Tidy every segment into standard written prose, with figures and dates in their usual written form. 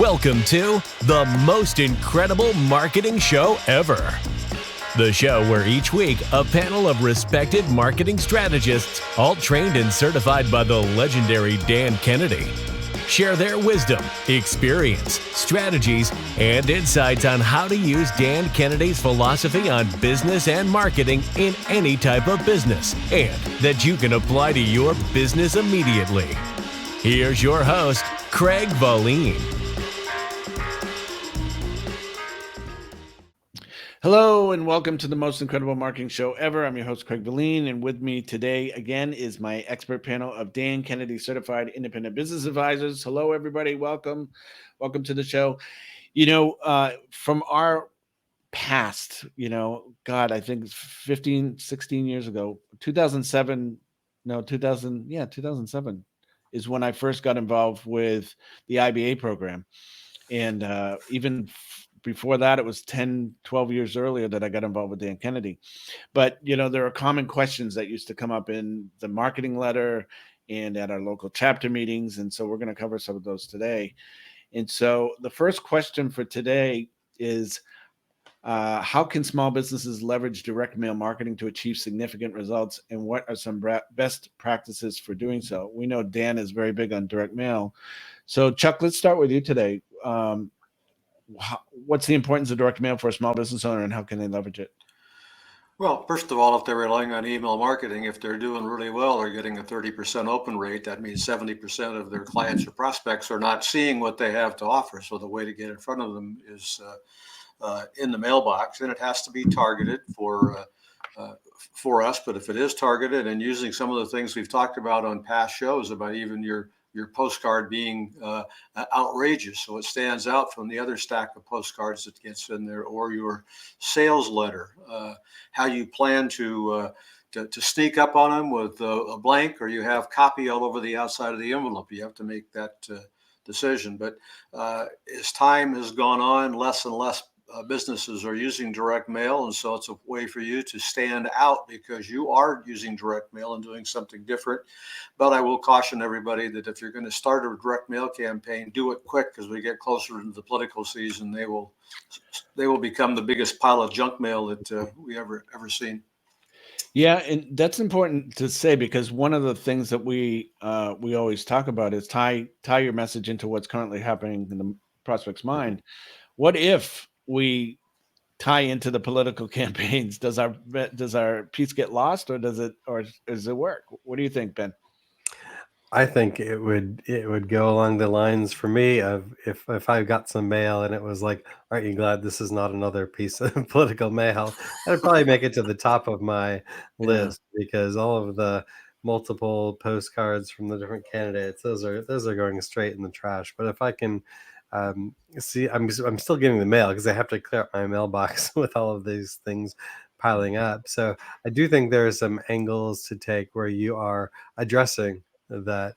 Welcome to the most incredible marketing show ever. The show where each week a panel of respected marketing strategists, all trained and certified by the legendary Dan Kennedy, share their wisdom, experience, strategies, and insights on how to use Dan Kennedy's philosophy on business and marketing in any type of business, and that you can apply to your business immediately. Here's your host, Craig Valine. Hello and welcome to the most incredible marketing show ever. I'm your host, Craig Valine, and with me today again is my expert panel of Dan Kennedy certified independent business advisors. Hello, everybody. Welcome to the show. From our past, I think it's 15, 16 years ago, 2007 is when I first got involved with the IBA program. And even before that, it was 10, 12 years earlier that I got involved with Dan Kennedy. But, there are common questions that used to come up in the marketing letter and at our local chapter meetings. And so we're going to cover some of those today. And so the first question for today is, how can small businesses leverage direct mail marketing to achieve significant results? And what are some best practices for doing so? We know Dan is very big on direct mail. So Chuck, let's start with you today. What's the importance of direct mail for a small business owner and how can they leverage it? Well, first of all, if they're relying on email marketing, if they're doing really well, they're getting a 30% open rate. That means 70% of their clients or prospects are not seeing what they have to offer. So the way to get in front of them is in the mailbox, and it has to be targeted for us. But if it is targeted and using some of the things we've talked about on past shows about even your postcard being outrageous, so it stands out from the other stack of postcards that gets in there, or your sales letter, how you plan to sneak up on them with a blank, or you have copy all over the outside of the envelope. You have to make that decision. But as time has gone on, less and less businesses are using direct mail, and so it's a way for you to stand out because you are using direct mail and doing something different. But I will caution everybody that if you're going to start a direct mail campaign, do it quick, because we get closer to the political season, they will become the biggest pile of junk mail that we ever seen. Yeah, and that's important to say, because one of the things that we always talk about is tie your message into what's currently happening in the prospect's mind. What if we tie into the political campaigns? Does our piece get lost, or does it work? What do you think, Ben? I think it would go along the lines for me of if I got some mail and it was like, aren't you glad this is not another piece of political mail? I'd probably make it to the top of my list, because all of the multiple postcards from the different candidates, those are going straight in the trash. But if I can see, I'm still getting the mail because I have to clear up my mailbox with all of these things piling up. So I do think there are some angles to take where you are addressing that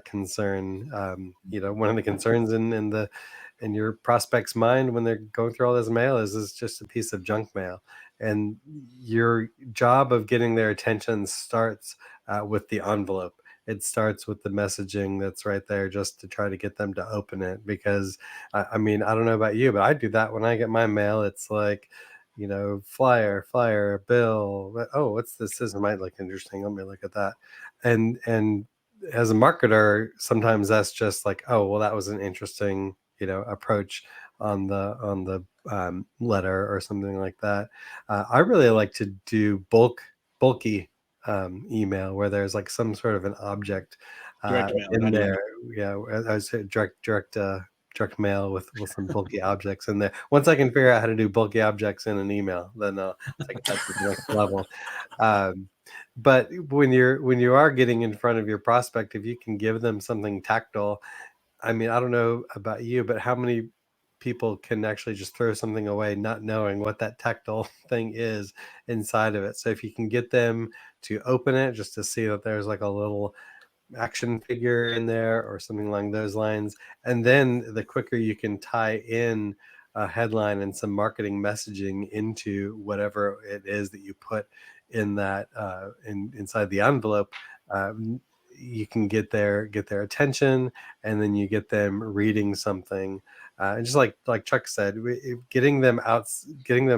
concern. One of the concerns in your prospect's mind when they're going through all this mail is just a piece of junk mail, and your job of getting their attention starts with the envelope. It starts with the messaging that's right there, just to try to get them to open it. Because I don't know about you, but I do that when I get my mail. It's like, flyer, bill. Oh, what's this? This might look interesting. Let me look at that. And as a marketer, sometimes that's just like, oh, well, that was an interesting, approach on the letter or something like that. I really like to do bulky email where there's like some sort of an object in there. Yeah, I say direct mail with some bulky objects in there. Once I can figure out how to do bulky objects in an email, then I'll take that to the next level. But when you are getting in front of your prospect, if you can give them something tactile, I don't know about you, but how many people can actually just throw something away not knowing what that tactile thing is inside of it? So if you can get them to open it just to see that there's like a little action figure in there or something along those lines, and then the quicker you can tie in a headline and some marketing messaging into whatever it is that you put in that inside the envelope, you can get their attention, and then you get them reading something And just like Chuck said, getting them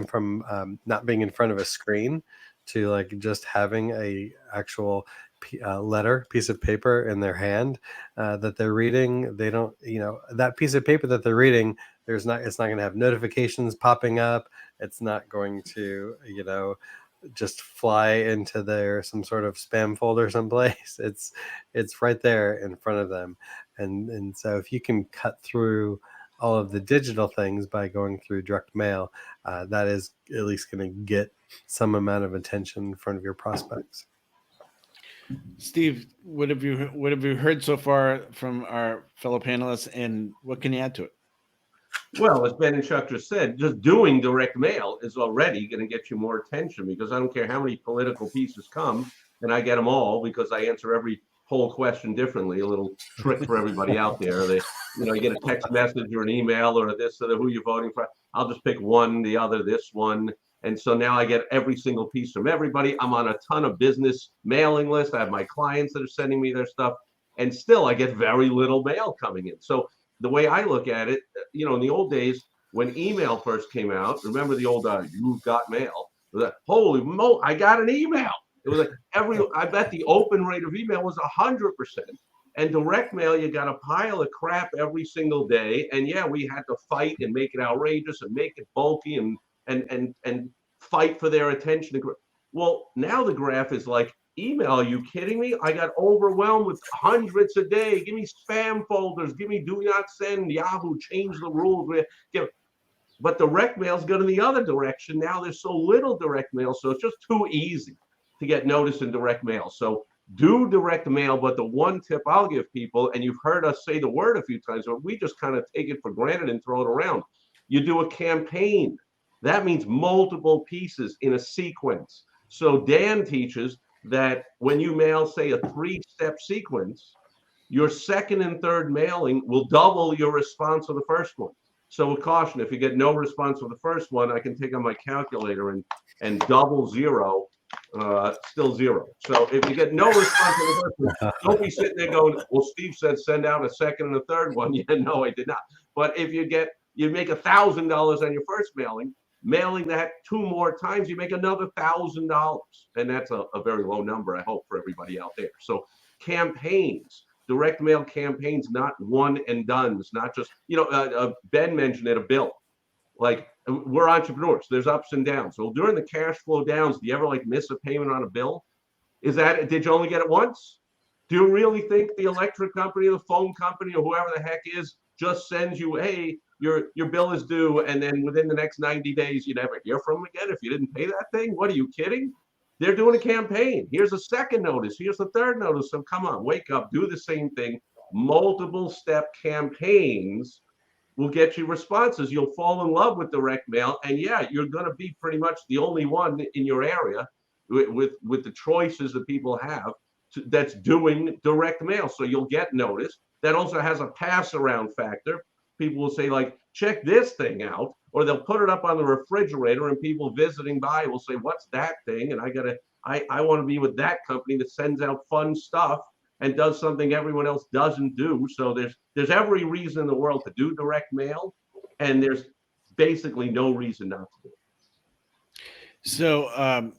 from not being in front of a screen to like just having a actual piece of paper in their hand that they're reading. They don't, that piece of paper that they're reading, it's not going to have notifications popping up. It's not going to, just fly into some sort of spam folder someplace. It's right there in front of them. And so if you can cut through all of the digital things by going through direct mail, that is at least going to get some amount of attention in front of your prospects. Steve, what have you heard so far from our fellow panelists, and what can you add to it? Well, as Ben and Chuck just said, just doing direct mail is already going to get you more attention, because I don't care how many political pieces come, and I get them all because I answer every poll question differently. A little trick for everybody out there. You get a text message or an email or this or who you're voting for. I'll just pick one, the other, this one. And so now I get every single piece from everybody. I'm on a ton of business mailing lists. I have my clients that are sending me their stuff, and still I get very little mail coming in. So the way I look at it, in the old days when email first came out, remember the old "you've got mail"? It was like, holy mo, I got an email. It was like I bet the open rate of email was 100%. And direct mail, you got a pile of crap every single day. And yeah, we had to fight and make it outrageous and make it bulky and fight for their attention. Well, now the graph is like, email, are you kidding me? I got overwhelmed with hundreds a day. Give me spam folders. Give me do not send. Yahoo, change the rules. But direct mail's going in the other direction. Now there's so little direct mail, so it's just too easy to get noticed in direct mail. So do direct mail, but the one tip I'll give people, and you've heard us say the word a few times, but we just kind of take it for granted and throw it around. You do a campaign. That means multiple pieces in a sequence. So Dan teaches that when you mail, say, a 3-step sequence, your second and third mailing will double your response to the first one. So with caution, if you get no response to the first one, I can take on my calculator and double zero, still zero. So if you get no response to the first one, don't be sitting there going, well, Steve said send out a second and a third one. Yeah, no, I did not. But if you make $1,000 on your first mailing, mailing that 2 more times, you make another $1,000. And that's a very low number, I hope, for everybody out there. So campaigns, direct mail campaigns, not one and dones, not just, Ben mentioned it, a bill. Like, we're entrepreneurs. There's ups and downs. So during the cash flow downs, do you ever miss a payment on a bill? Did you only get it once? Do you really think the electric company, the phone company, or whoever the heck is just sends you, hey, your bill is due, and then within the next 90 days, you never hear from them again if you didn't pay that thing? What, are you kidding? They're doing a campaign. Here's a second notice. Here's the third notice. So come on, wake up, do the same thing. Multiple step campaigns will get you responses. You'll fall in love with direct mail. And yeah, you're going to be pretty much the only one in your area with the choices that people have that's doing direct mail. So you'll get noticed. That also has a pass around factor. People will say, like, check this thing out, or they'll put it up on the refrigerator, and people visiting by will say, what's that thing? And I want to be with that company that sends out fun stuff and does something everyone else doesn't do. So there's every reason in the world to do direct mail, and there's basically no reason not to do it. So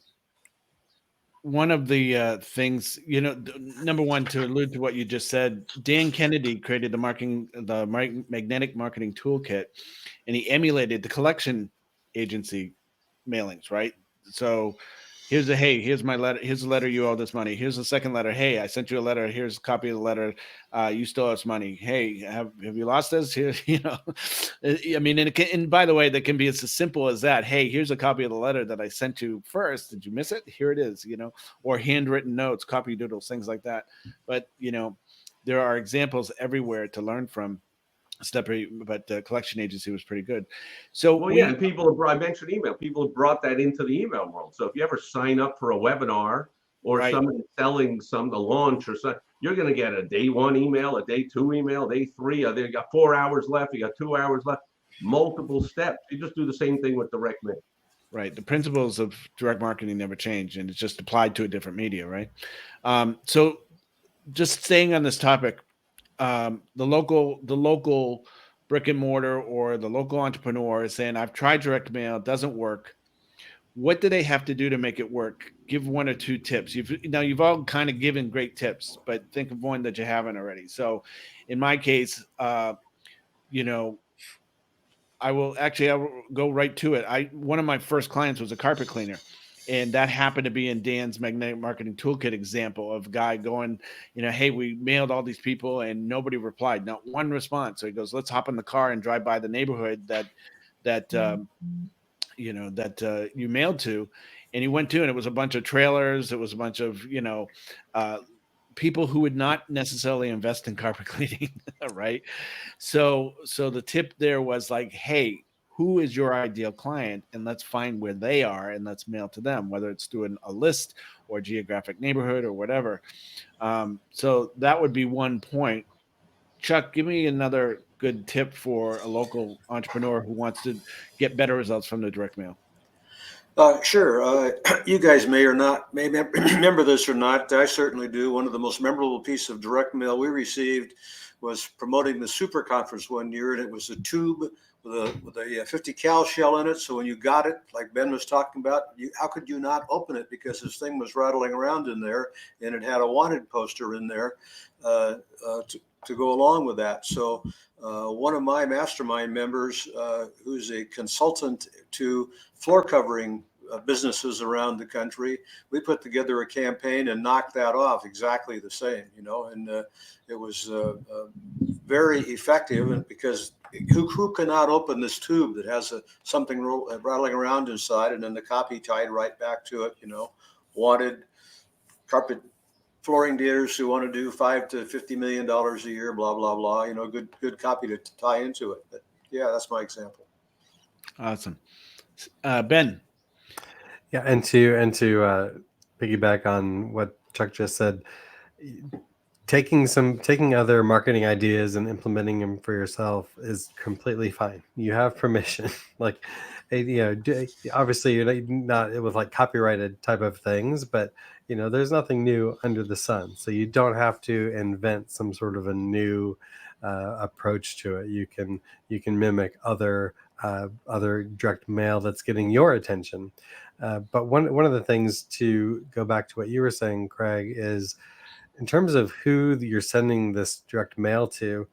one of the things, number one, to allude to what you just said, Dan Kennedy created the magnetic marketing toolkit, and he emulated the collection agency mailings, right? So here's my letter. Here's a letter. You owe this money. Here's the second letter. Hey, I sent you a letter. Here's a copy of the letter. You still owe us money. Hey, have you lost this? Here, I mean, and by the way, that can be as simple as that. Hey, here's a copy of the letter that I sent you first. Did you miss it? Here it is. Or handwritten notes, copy doodles, things like that. But there are examples everywhere to learn from. But the collection agency was pretty good. So and I mentioned email. People have brought that into the email world. So if you ever sign up for a webinar or somebody selling a launch or something, you're going to get a day 1 email, a day 2 email, day 3. You got 4 hours left. You got 2 hours left. Multiple steps. You just do the same thing with direct mail. Right. The principles of direct marketing never change, and it's just applied to a different media, right? So just staying on this topic, the local brick and mortar or the local entrepreneur is saying, I've tried direct mail, it doesn't work. What do they have to do to make it work? Give 1 or 2 tips. You've all kind of given great tips, but think of one that you haven't already. So in my case, you know, I'll go right to it. One of my first clients was a carpet cleaner, and that happened to be in Dan's Magnetic Marketing Toolkit example of a guy going, hey, we mailed all these people and nobody replied, not one response. So he goes, let's hop in the car and drive by the neighborhood that you mailed to. And he went to, and it was a bunch of trailers. It was a bunch of, people who would not necessarily invest in carpet cleaning, right? So the tip there was like, hey, who is your ideal client? And let's find where they are and let's mail to them, whether it's through a list or geographic neighborhood or whatever. So that would be one point. Chuck, give me another good tip for a local entrepreneur who wants to get better results from the direct mail. Sure. You guys may remember this or not. I certainly do. One of the most memorable pieces of direct mail we received was promoting the Super Conference one year, and it was a tube with a 50 cal shell in it. So when you got it, like Ben was talking about, how could you not open it? Because this thing was rattling around in there, and it had a wanted poster in there to go along with that. So one of my mastermind members, who's a consultant to floor covering businesses around the country, we put together a campaign and knocked that off exactly the same, and it was very effective, because who cannot open this tube that has something rattling around inside, and then the copy tied right back to it, wanted carpet flooring dealers who want to do $5 to $50 million a year, blah, blah, blah, good copy to tie into it. But yeah, that's my example. Awesome. Ben. Yeah. And to piggyback on what Chuck just said, taking other marketing ideas and implementing them for yourself is completely fine. You have permission. Like, obviously you're not with like copyrighted type of things, but there's nothing new under the sun. So you don't have to invent some sort of a new approach to it. You can mimic other direct mail that's getting your attention. But one of the things, to go back to what you were saying, Craig, is in terms of who you're sending this direct mail to,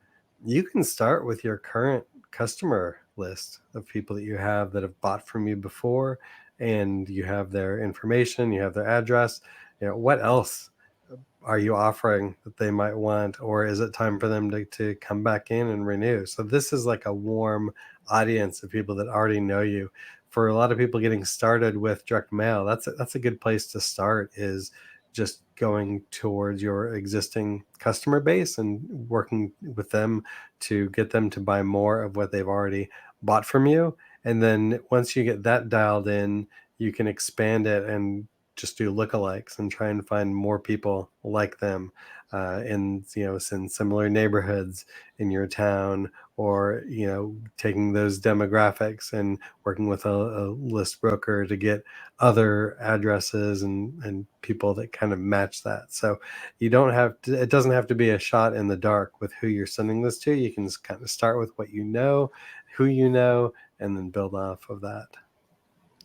you can start with your current customer list of people that you have that have bought from you before, and you have their information, you have their address. What else are you offering that they might want, or is it time for them to come back in and renew? So this is like a warm audience of people that already know you. For a lot of people getting started with direct mail, that's a good place to start, is just going towards your existing customer base and working with them to get them to buy more of what they've already bought from you. And then once you get that dialed in, you can expand it and just do lookalikes and try and find more people like them in similar neighborhoods in your town, or taking those demographics and working with a list broker to get other addresses and people that kind of match that. So it doesn't have to be a shot in the dark with who you're sending this to. You can just kind of start with what who and then build off of that.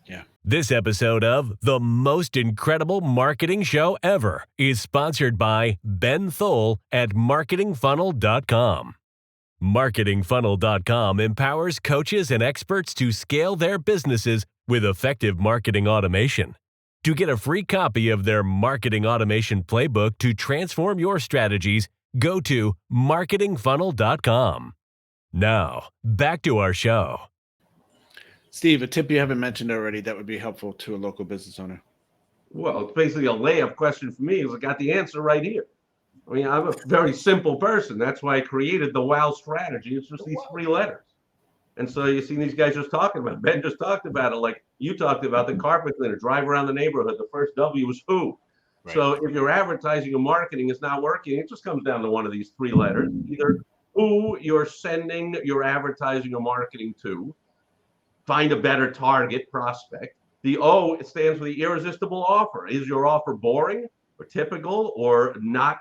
Yeah. This episode of The Most Incredible Marketing Show Ever is sponsored by Ben Thole at marketingfunnel.com. Marketingfunnel.com empowers coaches and experts to scale their businesses with effective marketing automation. To get a free copy of their marketing automation playbook to transform your strategies, go to marketingfunnel.com. Now, back to our show. Steve, a tip you haven't mentioned already that would be helpful to a local business owner. Well, it's basically a layup question for me, because I got the answer right here. I mean, I'm a very simple person. That's why I created the WOW strategy. It's just these 3 letters. And so you see these guys just talking about it. Ben just talked about it, like you talked about the carpet cleaner, drive around the neighborhood. The first W is who. Right. So if your advertising or marketing is not working, it just comes down to one of these 3 letters, either who you're sending your advertising or marketing to, find a better target prospect. The O, it stands for the irresistible offer. Is your offer boring or typical or not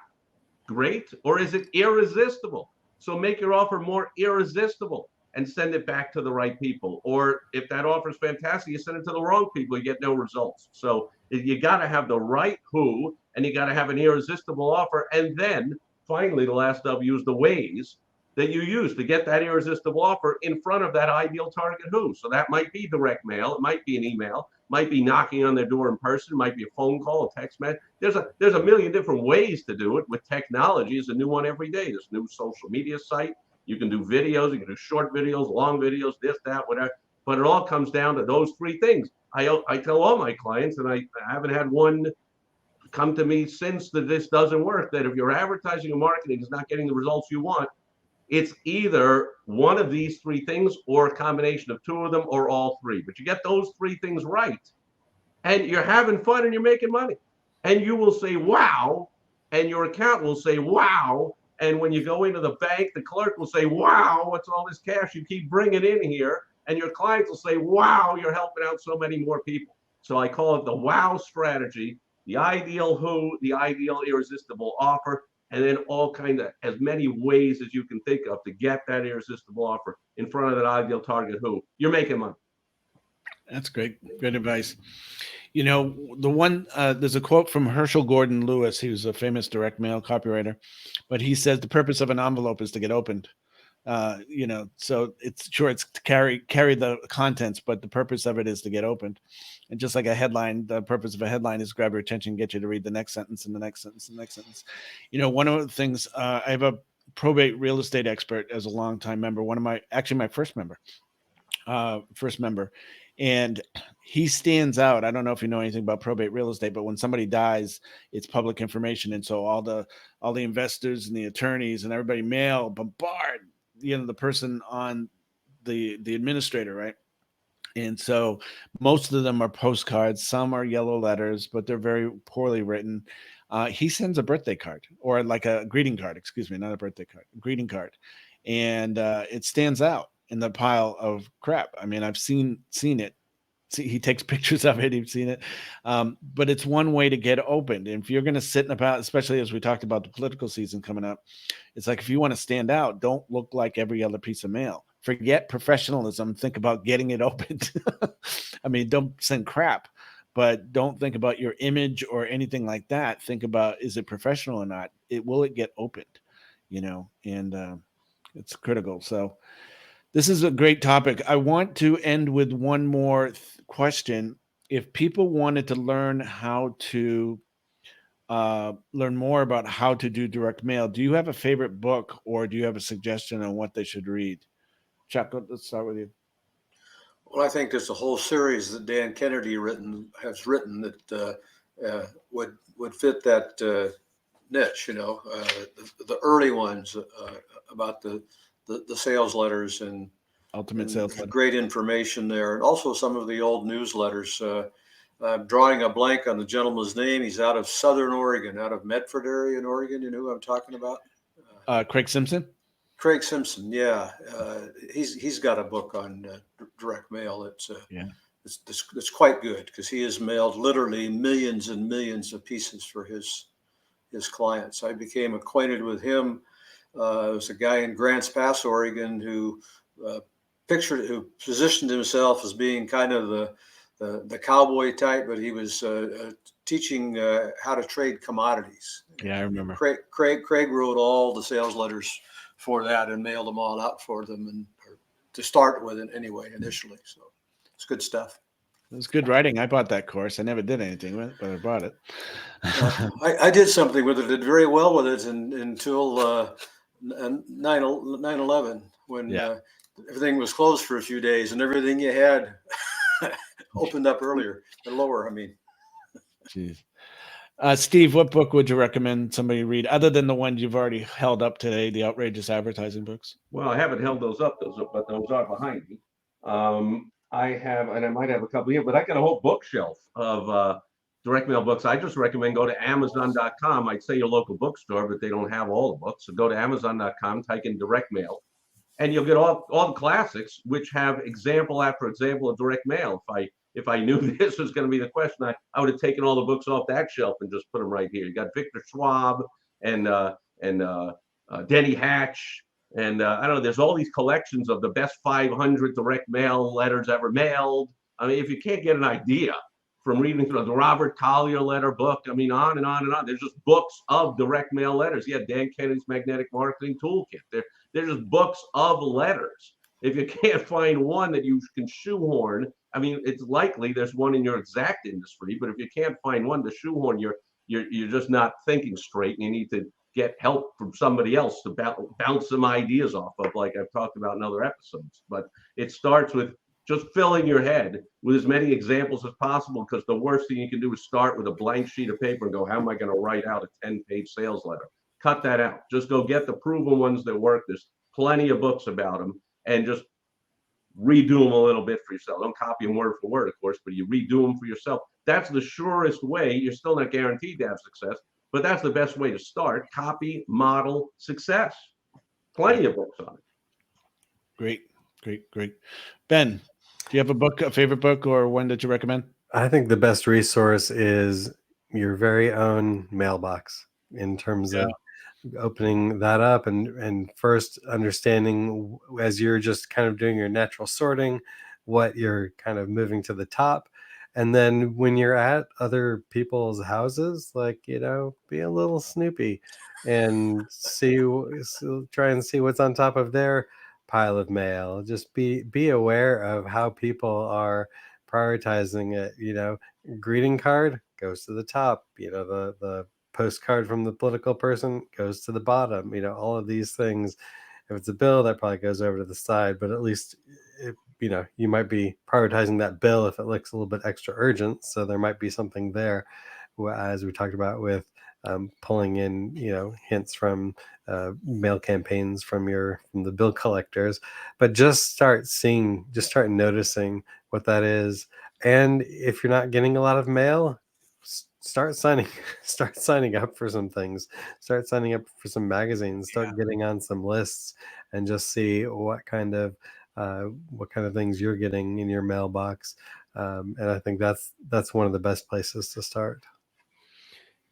great, or is it irresistible? So make your offer more irresistible and send it back to the right people. Or if that offer is fantastic, you send it to the wrong people, you get no results. So you got to have the right who, and you got to have an irresistible offer. And then finally, the last W is the ways that you use to get that irresistible offer in front of that ideal target who. So that might be direct mail, it might be an email, might be knocking on their door in person, it might be a phone call, a text message. There's a million different ways to do it. With technology, is a new one every day. There's a new social media site. You can do videos, you can do short videos, long videos, this, that, whatever. But it all comes down to those three things. I tell all my clients, and I haven't had one come to me since that this doesn't work, that if your advertising and marketing is not getting the results you want, it's either one of these three things or a combination of two of them or all three. But you get those three things right, and you're having fun and you're making money. And you will say, wow, and your account will say, wow. And when you go into the bank, the clerk will say, wow, what's all this cash you keep bringing in here? And your clients will say, wow, you're helping out so many more people. So I call it the wow strategy, the ideal who, the ideal irresistible offer, and then all kind of as many ways as you can think of to get that irresistible offer in front of that ideal target who. You're making money. That's great. Good advice. You know, the one, there's a quote from Herschel Gordon Lewis. He was a famous direct mail copywriter, but he says the purpose of an envelope is to get opened. You know, so it's to carry the contents, but the purpose of it is to get opened. And just like a headline, the purpose of a headline is grab your attention, get you to read the next sentence and the next sentence and the next sentence. You know, one of the things, I have a probate real estate expert as a longtime member, my first member, and he stands out. I don't know if you know anything about probate real estate, but when somebody dies, it's public information. And so all the investors and the attorneys and everybody bombard, you know, the person on the administrator, right? And so most of them are postcards. Some are yellow letters, but they're very poorly written. He sends a birthday card, or like a greeting card, excuse me, not a birthday card, a greeting card. And it stands out in the pile of crap. I mean, I've seen it. He takes pictures of it. You've seen it. But it's one way to get opened. And if you're going to sit in about, especially as we talked about the political season coming up, it's like, if you want to stand out, don't look like every other piece of mail. Forget professionalism. Think about getting it opened. I mean, don't send crap, but don't think about your image or anything like that. Think about, is it professional or not? Will it get opened? You know, and it's critical. So this is a great topic. I want to end with one more question. If people wanted to learn how to learn more about how to do direct mail, do you have a favorite book, or do you have a suggestion on what they should read? Chuck, let's start with you. Well, I think there's a whole series that Dan Kennedy has written that would fit that niche. You know, the early ones about the sales letters and Ultimate Sales Letter. Great information there, and also some of the old newsletters. I'm drawing a blank on the gentleman's name. He's out of Southern Oregon, out of Medford area in Oregon. You know who I'm talking about? Craig Simpson. Craig Simpson, yeah. He's got a book on direct mail. It's quite good, because he has mailed literally millions and millions of pieces for his clients. I became acquainted with him. It was a guy in Grants Pass, Oregon, who positioned himself as being kind of the cowboy type, but he was teaching how to trade commodities. Yeah, I remember. Craig wrote all the sales letters for that and mailed them all out for them, and to start with it anyway, initially. So it's good stuff. It was good writing. I bought that course. I never did anything with it, but I bought it. I did something with it. Did very well with it until 9/11, when everything was closed for a few days, and everything you had opened up earlier and lower. I mean, jeez. Steve, what book would you recommend somebody read, other than the ones you've already held up today, the outrageous advertising books? Well, I haven't held those up, but those are behind me. I have, and I might have a couple here, but I got a whole bookshelf of direct mail books. I just recommend go to Amazon.com. I'd say your local bookstore, but they don't have all the books. So go to Amazon.com, type in direct mail, and you'll get all the classics, which have example after example of direct mail. If I knew this was going to be the question, I would have taken all the books off that shelf and just put them right here. You got Victor Schwab and Denny Hatch And I don't know, there's all these collections of the best 500 direct mail letters ever mailed. I mean, if you can't get an idea from reading through the Robert Collier letter book, I mean, on and on and on. There's just books of direct mail letters. Yeah, Dan Kennedy's Magnetic Marketing Toolkit. They're just books of letters. If you can't find one that you can shoehorn, I mean, it's likely there's one in your exact industry, but if you can't find one to shoehorn, you're just not thinking straight, and you need to get help from somebody else to bounce some ideas off of, like I've talked about in other episodes. But it starts with just filling your head with as many examples as possible, because the worst thing you can do is start with a blank sheet of paper and go, how am I going to write out a 10-page sales letter? Cut that out. Just go get the proven ones that work. There's plenty of books about them, and just redo them a little bit for yourself. Don't copy them word for word, of course, but you redo them for yourself. That's the surest way. You're still not guaranteed to have success, but that's the best way to start. Copy, model, success. Plenty of books on it. Great. Ben, do you have a favorite book, or one that you recommend? I think the best resource is your very own mailbox, in terms of opening that up and first understanding, as you're just kind of doing your natural sorting, what you're kind of moving to the top. And then when you're at other people's houses, like, be a little snoopy and try and see what's on top of their pile of mail. Just be aware of how people are prioritizing it. Greeting card goes to the top, the postcard from the political person goes to the bottom. All of these things. If it's a bill, that probably goes over to the side, but at least you might be prioritizing that bill if it looks a little bit extra urgent. So there might be something there, as we talked about with pulling in hints from mail campaigns from the bill collectors. But just start noticing what that is. And if you're not getting a lot of mail, start signing up for some things. Start signing up for some magazines. Start getting on some lists, and just see what kind of things you're getting in your mailbox. And I think that's one of the best places to start.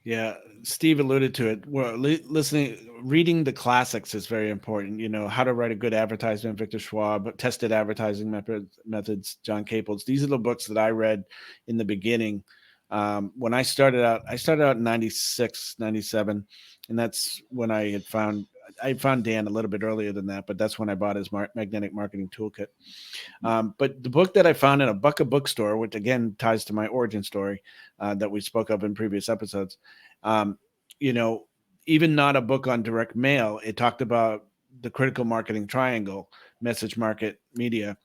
Yeah, Steve alluded to it. Well, reading the classics is very important. How to Write a Good Advertisement, Victor Schwab, Tested Advertising Methods, John Caples. These are the books that I read in the beginning. When I started out in 96, 97, and that's when I found Dan a little bit earlier than that, but that's when I bought his Magnetic Marketing Toolkit. But the book that I found in a Buck bookstore, which again ties to my origin story that we spoke of in previous episodes, even not a book on direct mail, it talked about the critical marketing triangle: message, market, media.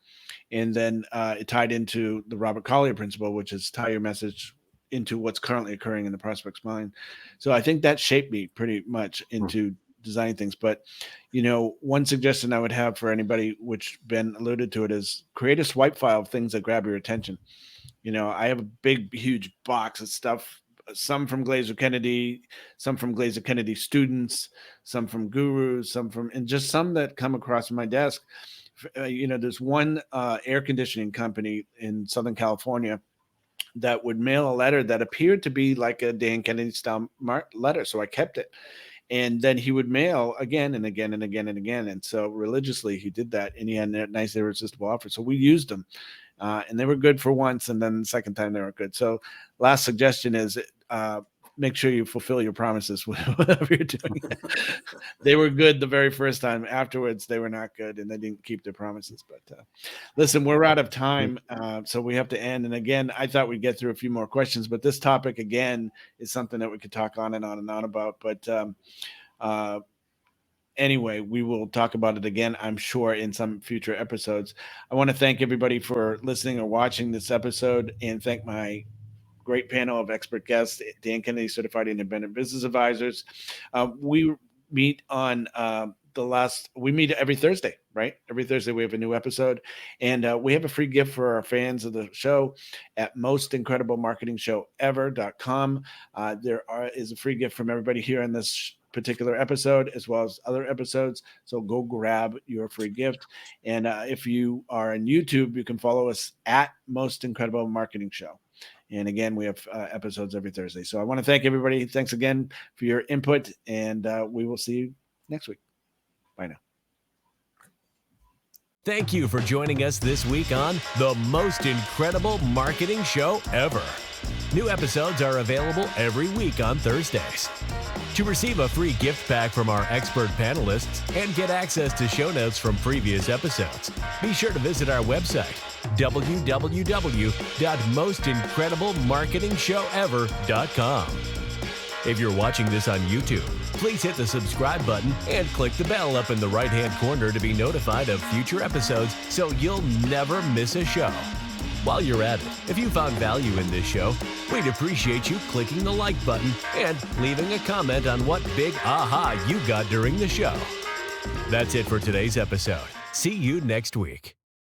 And then it tied into the Robert Collier principle, which is tie your message into what's currently occurring in the prospect's mind. So I think that shaped me pretty much into designing things. But, one suggestion I would have for anybody, which Ben alluded to it, is create a swipe file of things that grab your attention. I have a big, huge box of stuff, some from Glazer Kennedy, some from Glazer Kennedy students, some from gurus, and just some that come across my desk. There's one air conditioning company in Southern California that would mail a letter that appeared to be like a Dan Kennedy style letter. So I kept it. And then he would mail again and again and again and again. And so religiously he did that, and he had a nice irresistible offer. So we used them and they were good for once. And then the second time they weren't good. So last suggestion is make sure you fulfill your promises with whatever you're doing. They were good the very first time. Afterwards, they were not good, and they didn't keep their promises. But listen, we're out of time, so we have to end. And again, I thought we'd get through a few more questions, but this topic, again, is something that we could talk on and on and on about. But anyway, we will talk about it again, I'm sure, in some future episodes. I want to thank everybody for listening or watching this episode, and thank my great panel of expert guests, Dan Kennedy Certified Independent Business Advisors. We meet on we meet every Thursday, right? Every Thursday we have a new episode, and we have a free gift for our fans of the show at mostincrediblemarketingshowever.com. There is a free gift from everybody here in this particular episode, as well as other episodes. So go grab your free gift. And if you are on YouTube, you can follow us at Most Incredible Marketing Show. And again, we have episodes every Thursday. So I want to thank everybody. Thanks again for your input, and we will see you next week. Bye now. Thank you for joining us this week on The Most Incredible Marketing Show Ever. New episodes are available every week on Thursdays. To receive a free gift pack from our expert panelists and get access to show notes from previous episodes, be sure to visit our website, www.mostincrediblemarketingshowever.com. If you're watching this on YouTube, please hit the subscribe button and click the bell up in the right-hand corner to be notified of future episodes so you'll never miss a show. While you're at it, if you found value in this show, we'd appreciate you clicking the like button and leaving a comment on what big aha you got during the show. That's it for today's episode. See you next week.